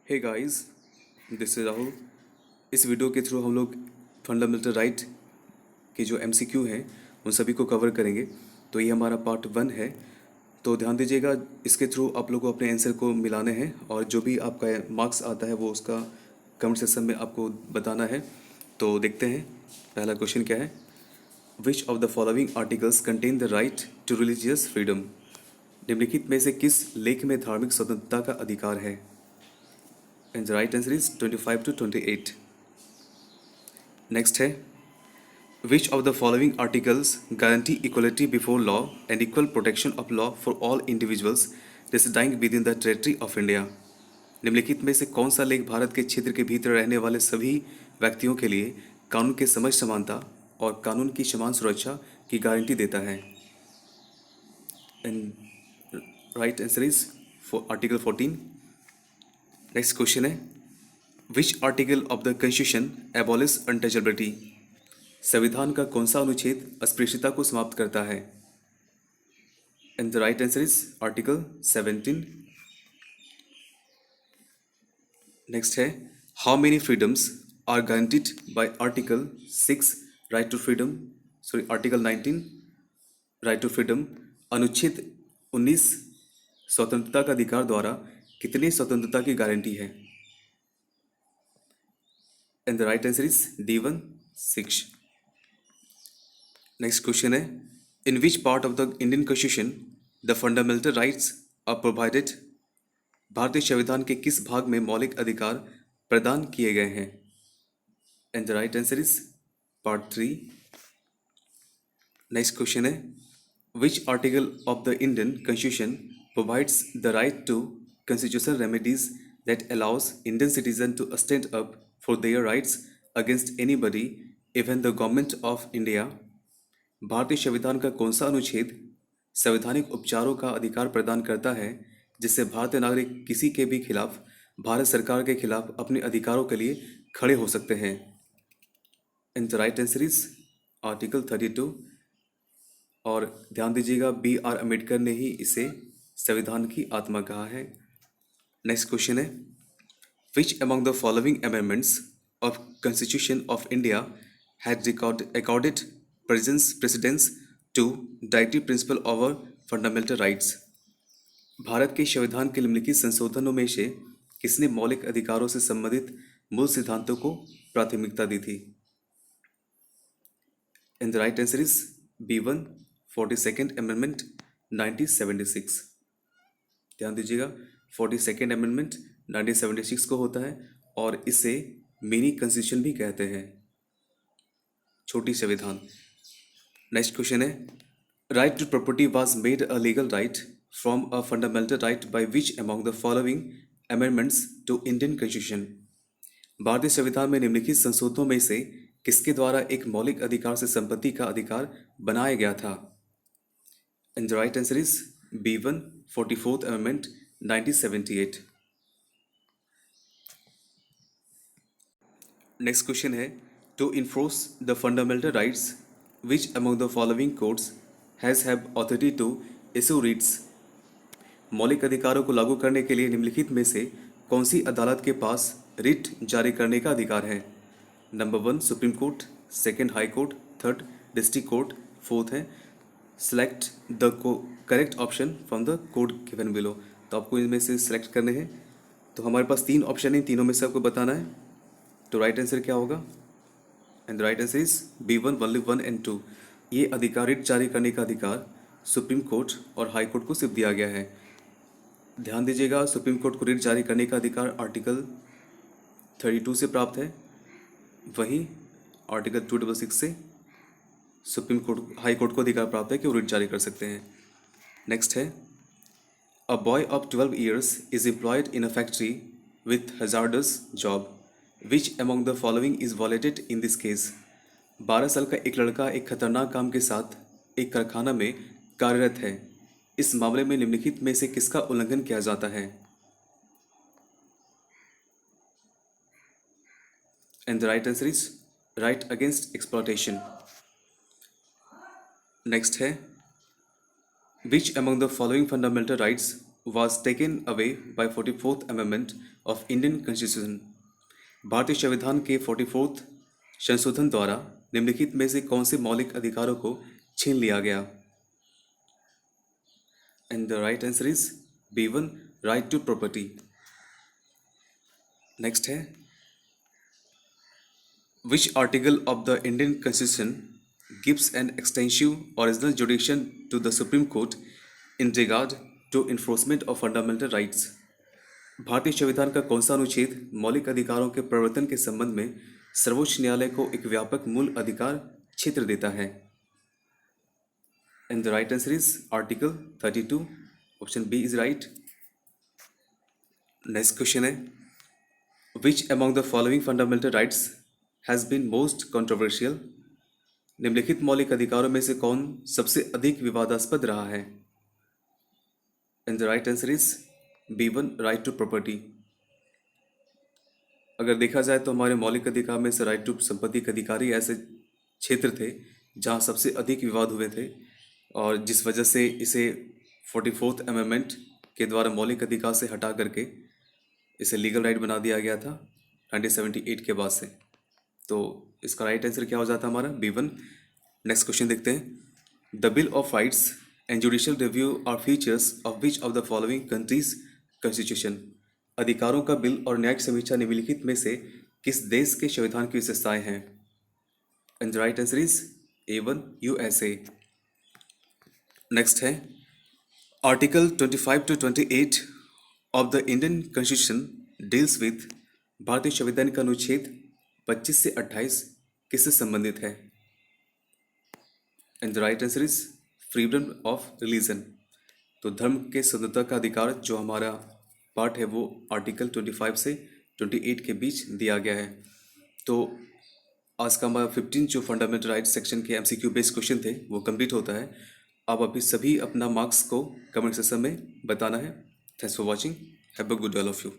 Hey guys, this is Rahul. इस video के through हम लोग फंडामेंटल राइट के जो एमसीक्यू हैं उन सभी को कवर करेंगे। तो ये हमारा पार्ट 1 है। तो ध्यान दीजिएगा, इसके थ्रू आप लोगों को अपने आंसर को मिलाने हैं और जो भी आपका मार्क्स आता है वो उसका कमेंट सेक्शन में आपको बताना है। तो देखते हैं पहला क्वेश्चन क्या है। Which of the following articles contain the right to religious freedom. निम्नलिखित में से किस लेख में धार्मिक स्वतंत्रता का अधिकार है। And the right answer is 25 to 28। Next है, which of the following articles guarantee equality before law and equal protection of law for all individuals residing within the territory of India. निम्नलिखित में से कौन सा लेख भारत के क्षेत्र के भीतर रहने वाले सभी व्यक्तियों के लिए कानून के समझ समानता और कानून की समान सुरक्षा की गारंटी देता है। And right answer is article 14। Next question है, which article of the constitution abolish untouchability. संविधान का कौन सा अनुच्छेद अस्पृश्यता को समाप्त करता है। And the right answer is article 17। Next है, how many freedoms are guaranteed by article 6 right to freedom, sorry article 19 right to freedom. अनुच्छेद 19 स्वतंत्रता का अधिकार द्वारा कितने स्वतंत्रता की गारंटी है। And the right answer is D1 6। Next question है, in which part of the Indian constitution the fundamental rights are provided. भारतीय संविधान के किस भाग में मौलिक अधिकार प्रदान किए गए हैं। And the right answer is part 3। Next question है, which article of the Indian constitution provides the right to constitutional remedies that allows Indian citizen to stand up for their rights against anybody even the government of India. भारतीय संविधान का कौन सा अनुच्छेद संवैधानिक उपचारों का अधिकार प्रदान करता है जिससे भारतीय नागरिक किसी के भी खिलाफ भारत सरकार के खिलाफ अपने अधिकारों के लिए खड़े हो सकते हैं। And the right answer is article 32। और ध्यान दीजिएगा, B.R. अम्बेडकर ने ही इसे संविधान की आत्मा कहा है। नेक्स्ट क्वेश्चन है, which among the following amendments of constitution of India had accorded precedence to directive principle over fundamental rights. Bharat के संविधान के निम्नलिखित संशोधनों में से किसने मौलिक अधिकारों से संबंधित मूल सिद्धांतों को प्राथमिकता दी थी। And the right answer is B1 42nd amendment 1976। ध्यान दीजिएगा, 42nd अमेंडमेंट 1976 को होता है और इसे मिनी कॉन्स्टिट्यूशन भी कहते हैं, छोटी संविधान। नेक्स्ट क्वेश्चन है, right to property was made a legal right from a fundamental right by which among the following amendments to Indian constitution. भारतीय संविधान में निम्नलिखित संशोधनों में से किसके द्वारा एक मौलिक अधिकार से संपत्ति का अधिकार बनाया गया था। And the right answer is B1 44th amendment 1978। Next question है, to enforce the fundamental rights which among the following courts has have authority to issue writs. मौलिक अधिकारों को लागू करने के लिए निम्नलिखित में से कौन सी अदालत के पास रिट जारी करने का अधिकार है। Number 1 supreme court, second high court, third district court, fourth है select the correct option from the code given below. तो आपको इनमें से सिलेक्ट करने हैं। तो हमारे पास 3 ऑप्शन है, तीनों में से आपको बताना है। तो राइट आंसर क्या होगा। And the right answer is B1 only 1 and 2। ये अधिकार रिट जारी करने का अधिकार सुप्रीम कोर्ट और हाई कोर्ट को सिर्फ दिया गया है। ध्यान दीजिएगा, सुप्रीम कोर्ट को रिट जारी करने का अधिकार आर्टिकल 32 से प्राप्त है, वहीं आर्टिकल 266 से सुप्रीम कोर्ट हाई कोर्ट को अधिकार प्राप्त है कि वो रिट जारी कर सकते हैं। नेक्स्ट है, a boy of 12 years is employed in a factory with hazardous job which among the following is वॉलेटेड in this case. 12 साल का एक लड़का एक खतरनाक काम के साथ एक कारखाना में कार्यरत है। इस मामले में निम्नलिखित में से किसका उल्लंघन किया जाता है। And the right answer is right against exploitation. Next है, which among the following fundamental rights was taken away by 44th Amendment of Indian Constitution. भारतीय संविधान के 44th संशोधन द्वारा निम्नलिखित में से कौन से मौलिक अधिकारों को छीन लिया गया? And the right answer is B1, right to property. Next है, which article of the Indian Constitution gives an extensive original jurisdiction to the Supreme Court in regard to enforcement of fundamental rights? भारतीय संविधान का कौन सा अनुच्छेद मौलिक अधिकारों के प्रवर्तन के संबंध में सर्वोच्च न्यायालय को एक व्यापक मूल अधिकार क्षेत्र देता है? And the right answer is Article 32. Option B is right. Next question है, which among the following fundamental rights has been most controversial? निम्नलिखित मौलिक अधिकारों में से कौन सबसे अधिक विवादास्पद रहा है? And the right answer is B1, right to property. अगर देखा जाए तो हमारे मौलिक अधिकार में से राइट टू संपत्ति के अधिकार ही ऐसे क्षेत्र थे जहां सबसे अधिक विवाद हुए थे, और जिस वजह से इसे 44th अमेंडमेंट के द्वारा मौलिक अधिकार से हटा करके इसे लीगल राइट बना दिया गया था 1978 के बाद से। तो इसका राइट आंसर क्या हो जाता है हमारा? B1। नेक्स्ट क्वेश्चन देखते हैं, the bill of rights and judicial review are features of which of the following countries constitution? अधिकारों का बिल और न्यायिक समीक्षा निम्नलिखित में से किस देश के संविधान की विशेषताएं हैं? And the right answer is A1, USA। Next है, article 25 to 28 of the Indian constitution deals with, भारतीय संविधान का अनुच्छेद 25 से 28 किससे संबंधित है? And the right answer is freedom of religion. तो धर्म के स्वतंत्रता का अधिकार जो हमारा पार्ट है वो आर्टिकल 25 से 28 के बीच दिया गया है। तो आज का हमारा 15 जो फंडामेंटल राइट सेक्शन के MCQ बेस्ड क्वेश्चन थे वो कंप्लीट होता है। आप अभी सभी अपना मार्क्स को कमेंट सेक्शन में बताना है। Thanks for watching, have a good day all of you.